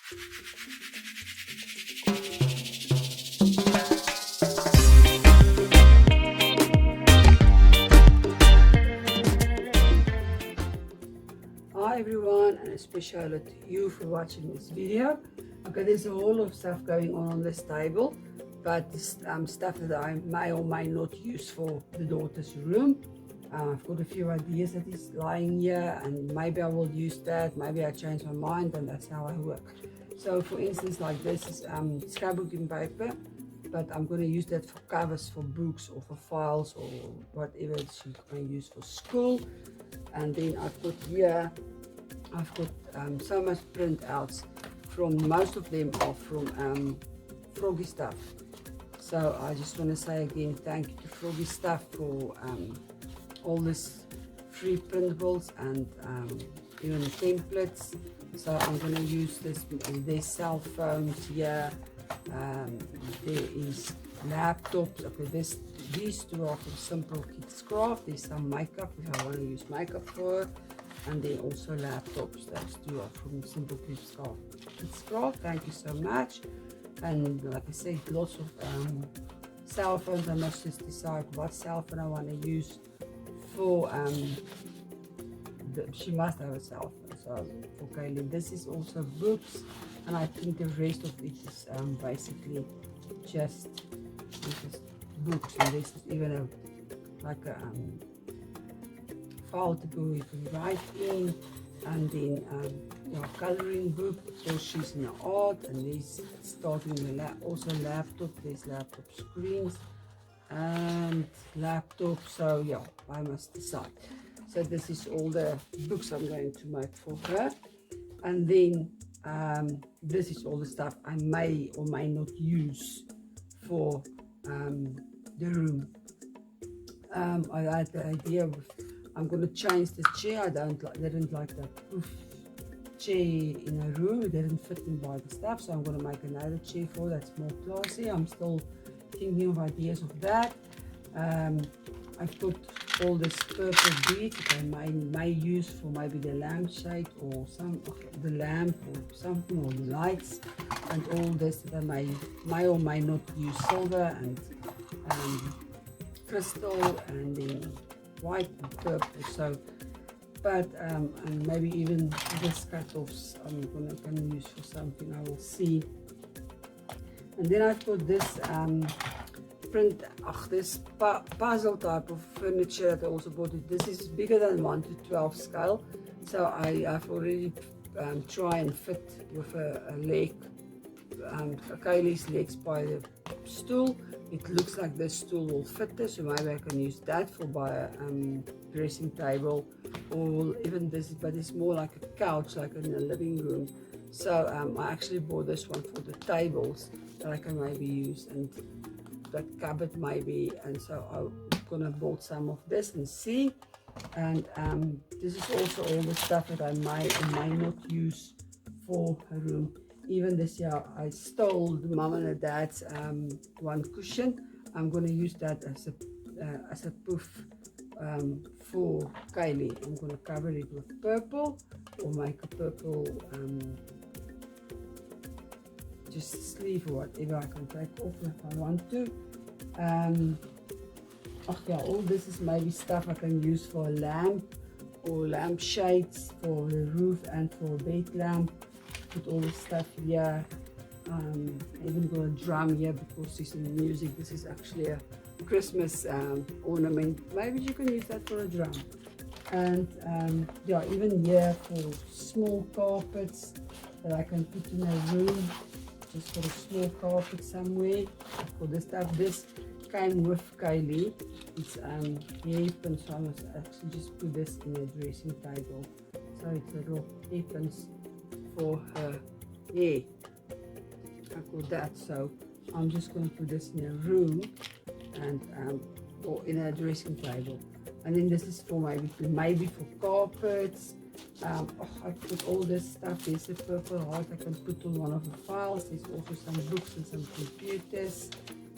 Hi everyone, and a special to you for watching this video. Okay, there's a whole lot of stuff going on this table, but this stuff that I may or may not use for the daughter's room. I've got a few ideas that is lying here, and maybe I will use that, maybe I change my mind, and that's how I work. So for instance, like this is scrapbooking paper, but I'm going to use that for covers for books or for files or whatever it's going to use for school. And then I've got here, I've got so much printouts. From most of them are from Froggy Stuff. So I just want to say again, thank you to Froggy Stuff for all this free printables and even templates. So I'm going to use this. There's cell phones here. There is laptops. Okay, these two are from Simple Kids Craft. There's some makeup if I want to use makeup for, and then also laptops. Those two are from Simple Kids Craft. Thank you so much. And like I said, lots of cell phones. I must just decide what cell phone I want to use for. She must have a cell phone. So for Kaylee, this is also books, and I think the rest of it is basically just books. And this is even like a file to go you can write in, and then coloring book for she's in art, and this starting the also laptop. There's laptop screens and laptop. So yeah, I must decide. So this is all the books I'm going to make for her, and then this is all the stuff I may or may not use for the room. I had the idea of I'm going to change the chair. I didn't like that poof chair in a room. It didn't fit in by the stuff, so I'm going to make another chair for that's more classy. I'm still thinking of ideas of that. I've got all this purple beads that I may use for maybe the lampshade or the lamp or something, or the lights, and all this that I may or may not use silver and crystal and then white and purple. So, but and maybe even this cut-offs I'm gonna use for something. I will see. And then I've got this this puzzle type of furniture that I also bought. This is bigger than 1 to 12 scale, so I've already tried and fit with a leg, Kaylee's legs by the stool. It looks like this stool will fit this, so maybe I can use that for by a dressing table, or even this, but it's more like a couch, like in a living room. So I actually bought this one for the tables that I can maybe use, and that cupboard maybe. And so I'm gonna bought some of this and see. And this is also all the stuff that I may or may not use for a room. Even this year I stole the mom and the dad's one cushion. I'm gonna use that as a poof for Kaylee. I'm gonna cover it with purple, or make a purple just sleeve or whatever I can take off if I want to. Yeah, all this is maybe stuff I can use for a lamp or lamp shades for the roof and for a bed lamp. Put all this stuff here. I even got a drum here because it's in music. This is actually a Christmas ornament. Maybe you can use that for a drum. And yeah, even here for small carpets that I can put in a room, just for a small carpet somewhere. For this stuff, this came with Kaylee. It's hairpins, so I must actually just put this in a dressing table. So it's little hairpins for her hair. I got that, so I'm just going to put this in a room and or in a dressing table. And then this is for maybe for carpets. I put all this stuff. There's a purple heart I can put on one of the files. There's also some books and some computers.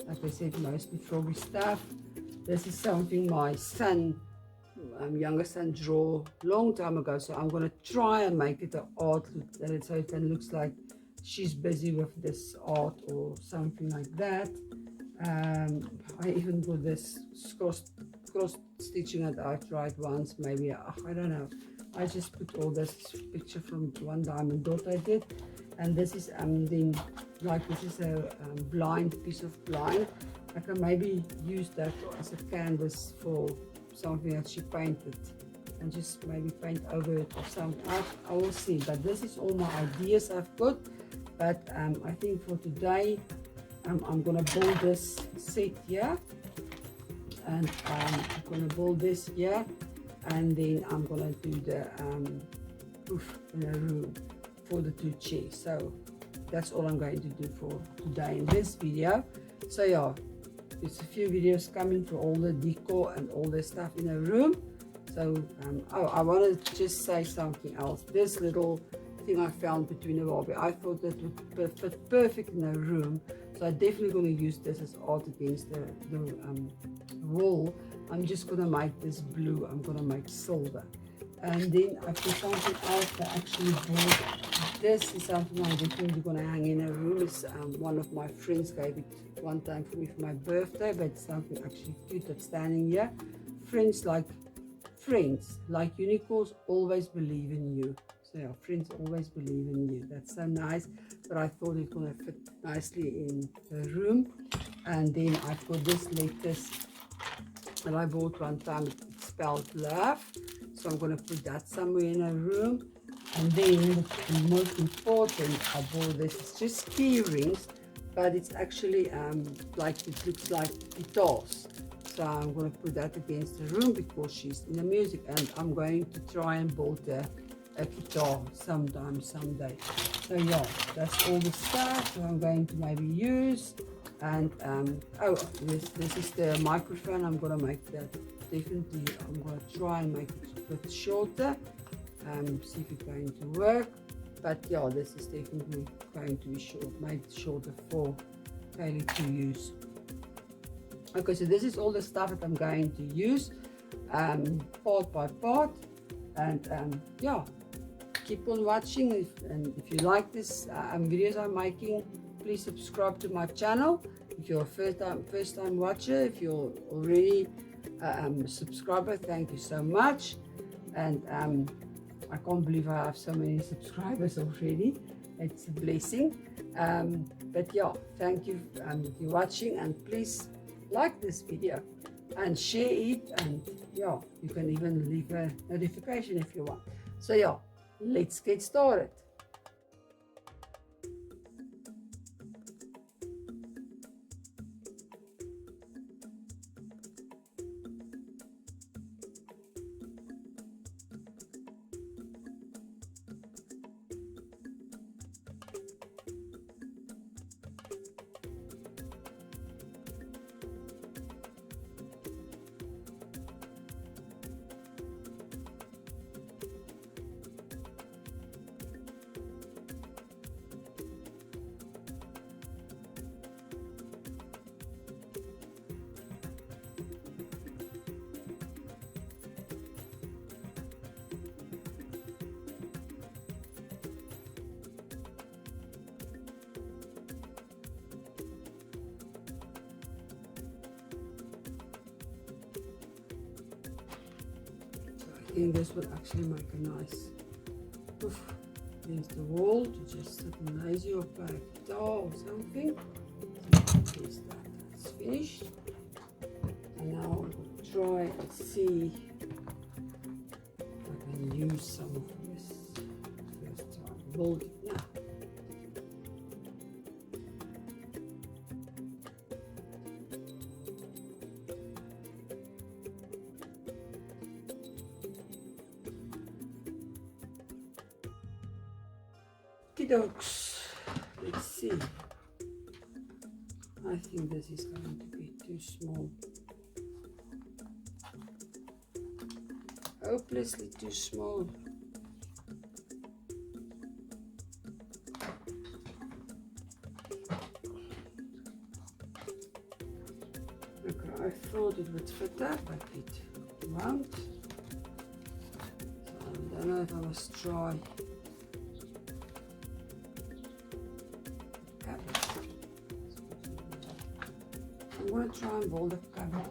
Like I said, mostly Froggy stuff. This is something my son, younger son, drew long time ago. So I'm gonna try and make it an art look, so it can looks like she's busy with this art or something like that. I even got this cross stitching that I tried once, maybe, I don't know. I just put all this picture from one diamond dot I did, and this is this is a blind piece of blind. I can maybe use that as a canvas for something that she painted, and just maybe paint over it or something. I will see, but this is all my ideas I've got. But I think for today I'm gonna build this set here, and I'm gonna build this here, and then I'm gonna do the poof in a room for the 2 chairs. So that's all I'm going to do for today in this video. So yeah, there's a few videos coming for all the decor and all the stuff in a room. So oh, I want to just say something else. This little thing I found between the Barbie, I thought that would fit perfect in a room, so I'm definitely going to use this as art against the wall. I'm just going to make this blue, I'm going to make silver, and then I've got something else that actually bought. This is something I'm definitely going to hang in a room. It's one of my friends gave it one time for me for my birthday, but it's something actually cute that's standing here. Friends like unicorns always believe in you. So yeah, friends always believe in you. That's so nice. But I thought it's going to fit nicely in the room. And then I've got this lettuce that I bought one time. It's spelled love. So I'm going to put that somewhere in a room. And then the most important, I bought this. It's just key rings, but it's actually like, it looks like guitars. So I'm going to put that against the room because she's in the music, and I'm going to try and build a guitar sometime, someday. So yeah, that's all the stuff that I'm going to maybe use. And oh, this is the microphone. I'm going to make that definitely. I'm going to try and make it a bit shorter. See if it's going to work. But yeah, this is definitely going to be short, made shorter for Kaylee to use. Okay, so this is all the stuff that I'm going to use, part by part, and yeah, keep on watching. If you like this videos I'm making, please subscribe to my channel. If you're a first time watcher, if you're already a subscriber, thank you so much. And I can't believe I have so many subscribers already. It's a blessing. But yeah, thank you if you're watching, and please like this video and share it, and yeah, you can even leave a notification if you want. So yeah, let's get started. I think this would actually make a nice poof against the wall to just sit and lazy or play a guitar or something. So that's finished. And now I'm going to try and see if I can use some of this first time. Build it now. Dokes. Let's see. I think this is going to be too small. Hopelessly too small. Okay, I thought it would fit that, but it won't. So I don't know if I must try. I'm going to try and build a cupboard.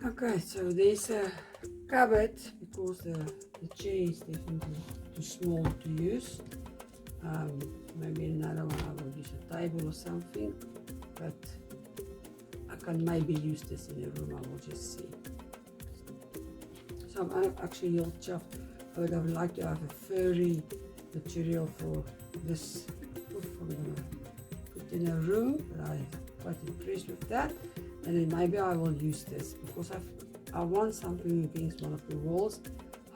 Okay, so there's a cupboard because the chair is definitely too small to use. Maybe another one I will use a table or something, but I can maybe use this in a room. I will just see. So I'm actually a little chuffed. I would like to have a furry material for this poof. I'm gonna put in a room, but I'm quite impressed with that. And then maybe I will use this because I want something against one of the walls.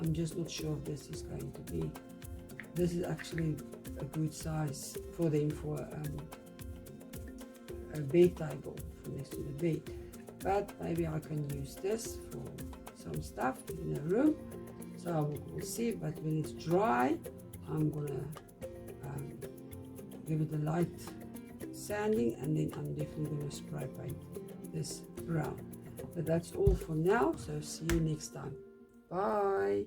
I'm just not sure if this is going to be. This is actually a good size for them for a bed table for next to the bed. But maybe I can use this for some stuff in a room. So we'll see. But when it's dry, I'm gonna give it a light sanding, and then I'm definitely gonna spray paint this brown. But that's all for now, so see you next time. Bye.